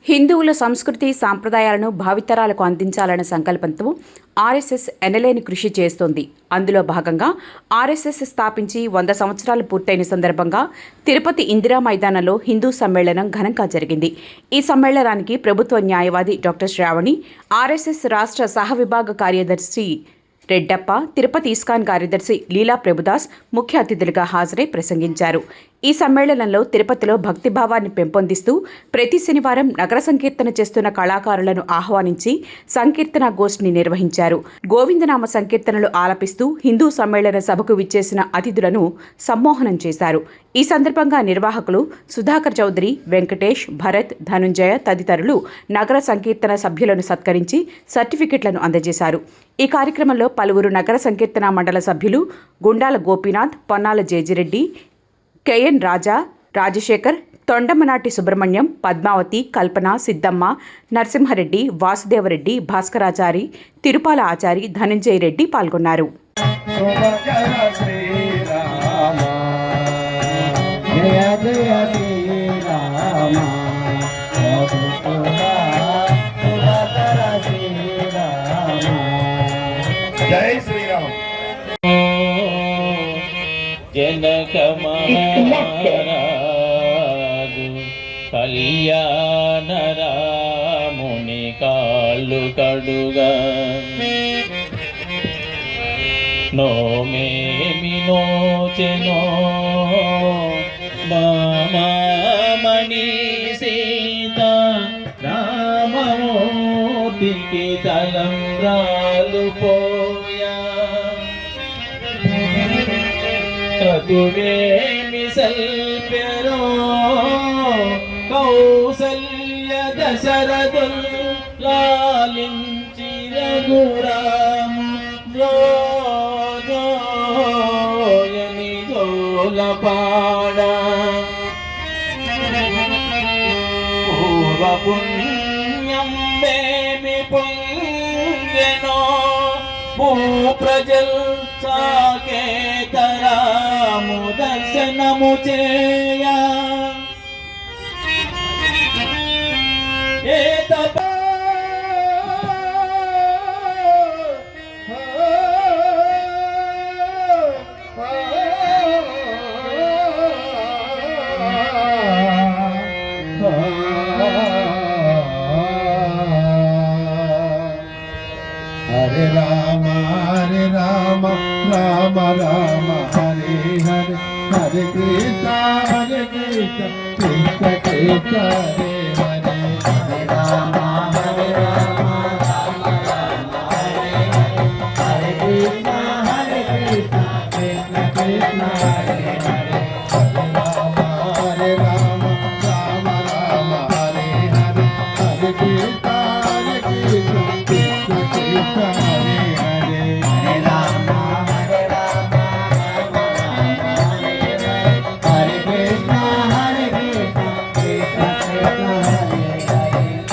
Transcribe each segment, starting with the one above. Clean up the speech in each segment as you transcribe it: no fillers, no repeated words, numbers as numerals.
హిందువుల సంస్కృతి సాంప్రదాయాలను భావితరాలకు అందించాలన్న సంకల్పంతో ఆర్ఎస్ఎస్ ఎనలేని కృషి చేస్తోంది. అందులో భాగంగా ఆర్ఎస్ఎస్ స్థాపించి 100 సంవత్సరాలు పూర్తయిన సందర్భంగా తిరుపతి ఇందిరా మైదానంలో హిందూ సమ్మేళనం ఘనంగా జరిగింది. ఈ సమ్మేళనానికి ప్రభుత్వ న్యాయవాది డాక్టర్ శ్రావణి, ఆర్ఎస్ఎస్ రాష్ట్ర సహవిభాగ కార్యదర్శి రెడ్డప్ప, తిరుపతి ఇస్కాన్ కార్యదర్శి లీలా ప్రభుదాస్ ముఖ్య అతిథులుగా హాజరై ప్రసంగించారు. ఈ సమ్మేళనంలో తిరుపతిలో భక్తిభావాన్ని పెంపొందిస్తూ ప్రతి శనివారం నగర సంకీర్తన చేస్తున్న కళాకారులను ఆహ్వానించి సంకీర్తన గోష్ఠిని నిర్వహించారు. గోవిందనామ సంకీర్తనలు ఆలపిస్తూ హిందూ సమ్మేళన సభకు విచ్చేసిన అతిథులను సమ్మోహనం చేశారు. ఈ సందర్భంగా నిర్వాహకులు సుధాకర్ చౌదరి, వెంకటేష్, భరత్, ధనుంజయ తదితరులు నగర సంకీర్తన సభ్యులను సత్కరించి సర్టిఫికెట్లను అందజేశారు. ఈ కార్యక్రమంలో పలువురు నగర సంకీర్తన మండల సభ్యులు గుండాల గోపీనాథ్, పొన్నాల జేజిరెడ్డి, కెఎన్ రాజా, రాజశేఖర్, తొండమనాటి సుబ్రహ్మణ్యం, పద్మావతి, కల్పన, సిద్దమ్మ, నరసింహారెడ్డి, వాసుదేవరెడ్డి, భాస్కరాచారి, తిరుపాల ఆచారి, ధనంజయ రెడ్డి పాల్గొన్నారు. జై శ్రీరామ్. జనక మహారాజు కళ్యాణ రాముని కాళ్ళు కడుగా నోమేమి నోచెనో మామణి సీత రామమూర్తికి తలంబ్రాలు పోయా క్రతువేమి సల్ప్యరో కౌసల్య దశరథుల్ లాలించి రఘురాము జోయని జోలపాడ పూర్వ పుణ్యం వేమి పుణ్యనో భూ ప్రజల్ సాకేతరాము దర్శనము చేయ ఏ తప హరే రామ హరే రామ రామ రామ హరే హరే హరే కృష్ణ కృష్ణ కృష్ణ కృష్ణ హరే హరే హరే రామ హరే రామ రామ రామ హరే హరే హరే కృష్ణ కృష్ణ కృష్ణ హరే హరే హరే రామ హరే రామ రామ రామ హరే హరే హరే కృష్ణ కృష్ణ కృష్ణ కృష్ణ హరే హరే హరే రామ హరే రామ రామ రామ హరే హరే హరే కృష్ణ కృష్ణ కృష్ణ హరే హరే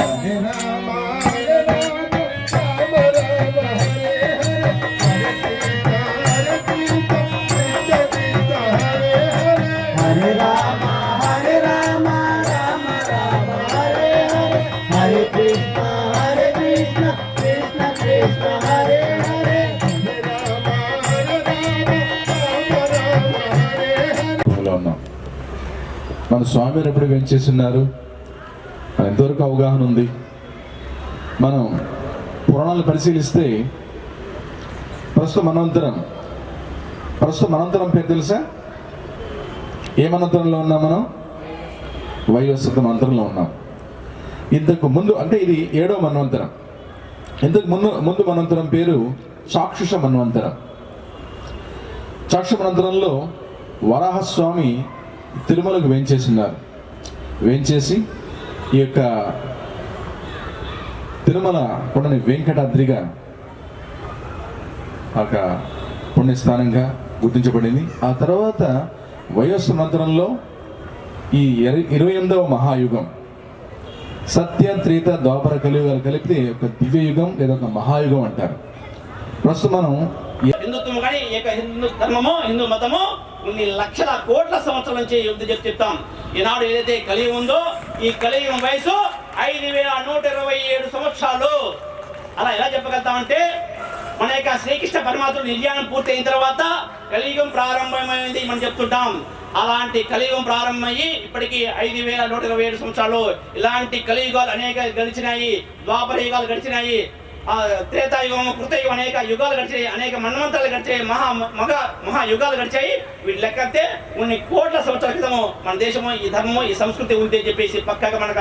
హరే రామ హరే రామ రామ రామ హరే హరే హరే కృష్ణ కృష్ణ కృష్ణ హరే హరే హరే రామ హరే రామ రామ రామ హరే హరే హరే కృష్ణ కృష్ణ కృష్ణ హరే హరే హరే రామ హరే రామ రామ రామ హరే హరే. ఉన్నాం. మన స్వామి ఎప్పుడు వెంచేస్తున్నారు మన ఎంతవరకు అవగాహన ఉంది? మనం పురాణాలు పరిశీలిస్తే ప్రస్తుతం మనంతరం పేరు తెలుసా? ఏ మనంతరంలో ఉన్నాం మనం? వైవస్వత మంత్రంలో ఉన్నాం. ఇంతకు ముందు అంటే ఇది 7వ మన్వంతరం. ఇంతకు ముందు మన్వంతరం పేరు చాక్షుష మన్వంతరం. చాక్షుష మన్వంతరంలో వరాహస్వామి తిరుమలకు వేంచేసి ఈ యొక్క తిరుమల కొండని వెంకటాద్రిగా ఒక పుణ్యస్థానంగా గుర్తించబడింది. ఆ తర్వాత వైవస్వత మంత్రంలో ఈ 28వ మహాయుగం సత్య, త్రేత, ద్వాపర, కలియుగాలు కలిపితే ఒక దివ్య యుగం లేదా ఒక మహాయుగం అంటారు. ప్రస్తుతం మనం హిందుత్వం కానీ హిందూ ధర్మము, హిందూ మతము కొన్ని లక్షల కోట్ల సంవత్సరాల నుంచి చెప్తాం. ఈనాడు ఏదైతే కలియుగం ఉందో ఈ కలియుగం వయసు 5127 సంవత్సరాలు. అలా ఎలా చెప్పగలుగుతామంటే మన యొక్క శ్రీకృష్ణ పరమాత్ముడు నిర్యాణం పూర్తి అయిన తర్వాత కలియుగం ప్రారంభమైంది మనం చెప్తుంటాం. అలాంటి కలియుగం ప్రారంభమయ్యి ఇప్పటికీ 5127 సంవత్సరాలు. ఇలాంటి కలియుగాలు అనేక గడిచినాయి, ద్వాపర యుగాలు గడిచినాయి, త్రేతాయుగం, కృతయుగం, అనేక యుగాలు గడిచాయి, అనేక మన్వంతరాలు గడిచాయి, మహాయుగాలు గడిచాయి. వీటి లెక్కతే కొన్ని కోట్ల సంవత్సరాల క్రితము మన దేశము ఈ ధర్మము ఈ సంస్కృతి ఉంది అని చెప్పేసి పక్కగా మనకు